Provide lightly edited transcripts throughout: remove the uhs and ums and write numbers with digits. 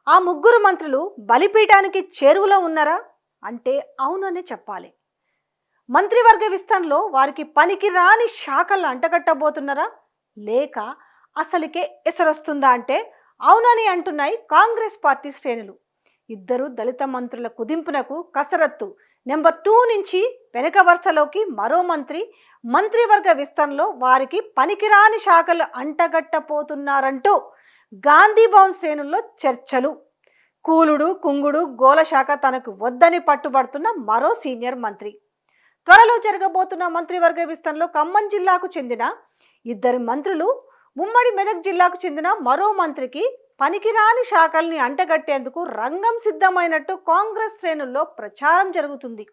ఆ ముగ్గురు మంత్రులు బలిపీఠానికి చేరువలో ఉన్నారా అంటే అవుననే చెప్పాలి. మంత్రివర్గ విస్తరణలో వారికి పనికి రాని శాఖలు అంటగట్టబోతున్నారా లేక అసలుకే ఎసరొస్తుందా అంటే అవునని అంటున్నాయి కాంగ్రెస్ పార్టీ శ్రేణులు. ఇద్దరు దళిత మంత్రుల కుదింపునకు కసరత్తు. నెంబర్ 2 నుంచి వెనక వరుసలోకి మరో మంత్రి. మంత్రివర్గ విస్తరణలో వారికి పనికిరాని శాఖలు అంటగట్టపోతున్నారంటూ గాంధీ భవన్ శ్రేణుల్లో చర్చలు. కూలుడు కుంగుడు గోల శాఖ తనకు వద్దని పట్టుబడుతున్న మరో సీనియర్ మంత్రి. త్వరలో జరగబోతున్న మంత్రివర్గ విస్తరణలో ఖమ్మం జిల్లాకు చెందిన ఇద్దరు మంత్రులు, ఉమ్మడి మెదక్ జిల్లాకు చెందిన మరో మంత్రికి పనికిరాని శాఖల్ని అంటగట్టేందుకు రంగం సిద్ధమైనట్టు కాంగ్రెస్ శ్రేణుల్లో ప్రచారం జరుగుతుంది.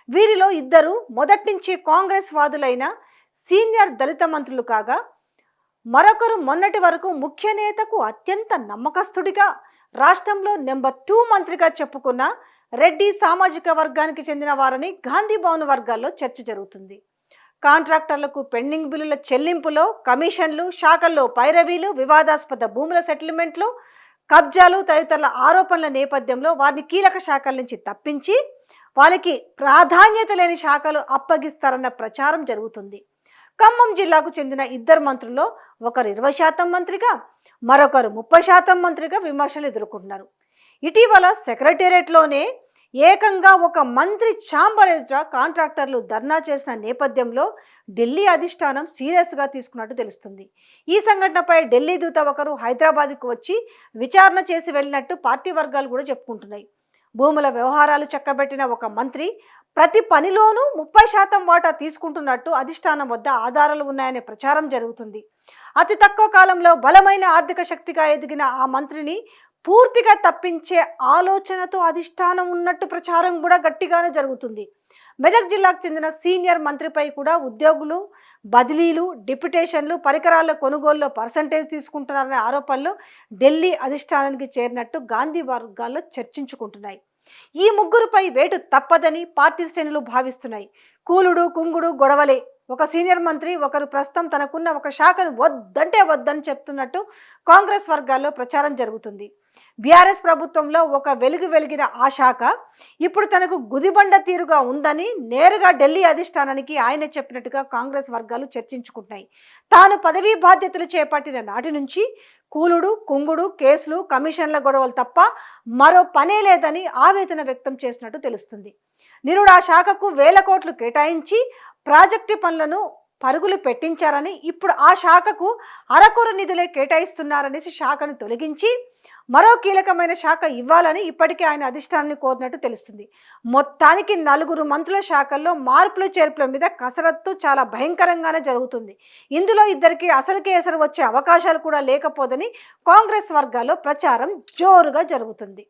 వీరిలో ఇద్దరు మొదటి నుంచి కాంగ్రెస్ వాదులైన సీనియర్ దళిత మంత్రులు కాగా, మరొకరు మొన్నటి వరకు ముఖ్య నేతకు అత్యంత నమ్మకస్తుడిగా రాష్ట్రంలో నెంబర్ 2 మంత్రిగా చెప్పుకున్న రెడ్డి సామాజిక వర్గానికి చెందిన వారని గాంధీ భవన్ వర్గాల్లో చర్చ జరుగుతుంది. కాంట్రాక్టర్లకు పెండింగ్ బిల్లుల చెల్లింపులో కమిషన్లు, శాఖల్లో పైరవీలు, వివాదాస్పద భూముల సెటిల్మెంట్లు, కబ్జాలు తదితరుల ఆరోపణల నేపథ్యంలో వారిని కీలక శాఖల నుంచి తప్పించి వాళ్ళకి ప్రాధాన్యత లేని శాఖలు అప్పగిస్తారన్న ప్రచారం జరుగుతుంది. ఖమ్మం జిల్లాకు చెందిన ఇద్దరు మంత్రుల్లో ఒకరు 20% మంత్రిగా, మరొకరు 30% మంత్రిగా విమర్శలు ఎదుర్కొంటున్నారు. ఇటీవల సెక్రటేరియట్లోనే ఏకంగా ఒక మంత్రి ఛాంబర్ ఎదుట కాంట్రాక్టర్లు ధర్నా చేసిన నేపథ్యంలో ఢిల్లీ అధిష్టానం సీరియస్గా తీసుకున్నట్టు తెలుస్తుంది. ఈ సంఘటనపై ఢిల్లీ దూత ఒకరు హైదరాబాద్కు వచ్చి విచారణ చేసి వెళ్ళినట్టు పార్టీ వర్గాలు కూడా చెప్పుకుంటున్నాయి. భూముల వ్యవహారాలు చక్కబెట్టిన ఒక మంత్రి ప్రతి పనిలోనూ 30% వాటా తీసుకుంటున్నట్టు అధిష్టానం వద్ద ఆధారాలు ఉన్నాయనే ప్రచారం జరుగుతుంది. అతి తక్కువ కాలంలో బలమైన ఆర్థిక శక్తిగా ఎదిగిన ఆ మంత్రిని పూర్తిగా తప్పించే ఆలోచనతో అధిష్టానం ఉన్నట్టు ప్రచారం కూడా గట్టిగానే జరుగుతుంది. మెదక్ జిల్లాకు చెందిన సీనియర్ మంత్రిపై కూడా ఉద్యోగులు బదిలీలు, డిప్యుటేషన్లు, పరికరాల కొనుగోలులో పర్సంటేజ్ తీసుకుంటున్నారనే ఆరోపణలు ఢిల్లీ అధిష్టానానికి చేరినట్టు గాంధీ వర్గాల్లో చర్చించుకుంటున్నాయి. ఈ ముగ్గురుపై వేటు తప్పదని పార్టీ శ్రేణులు భావిస్తున్నాయి. కూలుడు కుంగుడు గొడవలే. ఒక సీనియర్ మంత్రి ఒకరు ప్రస్తుతం తనకున్న ఒక శాఖను వద్దంటే వద్దని చెప్తున్నట్టు కాంగ్రెస్ వర్గాల్లో ప్రచారం జరుగుతుంది. బీఆర్ఎస్ ప్రభుత్వంలో ఒక వెలిగిన ఆ శాఖ ఇప్పుడు తనకు గుదిబండ తీరుగా ఉందని నేరుగా ఢిల్లీ అధిష్టానానికి ఆయన చెప్పినట్టుగా కాంగ్రెస్ వర్గాలు చర్చించుకుంటున్నాయి. తాను పదవీ బాధ్యతలు చేపట్టిన నాటి నుంచి కూలుడు కుంగుడు కేసులు, కమిషన్ల గొడవలు తప్ప మరో పనే లేదని ఆవేదన వ్యక్తం చేసినట్టు తెలుస్తుంది. నిరుడు ఆ శాఖకు వేల కోట్లు కేటాయించి ప్రాజెక్టు పనులను పరుగులు పెట్టించారని, ఇప్పుడు ఆ శాఖకు అరకొర నిధులే కేటాయిస్తున్నారనేసి శాఖను తొలగించి మరో కీలకమైన శాఖ ఇవ్వాలని ఇప్పటికే ఆయన అధిష్టానాన్ని కోరినట్టు తెలుస్తుంది. మొత్తానికి 4 మంత్రుల శాఖల్లో మార్పులు చేర్పుల మీద కసరత్తు చాలా భయంకరంగానే జరుగుతుంది. ఇందులో ఇద్దరికి అసలుకే ఎసరు వచ్చే అవకాశాలు కూడా లేకపోదని కాంగ్రెస్ వర్గాల్లో ప్రచారం జోరుగా జరుగుతుంది.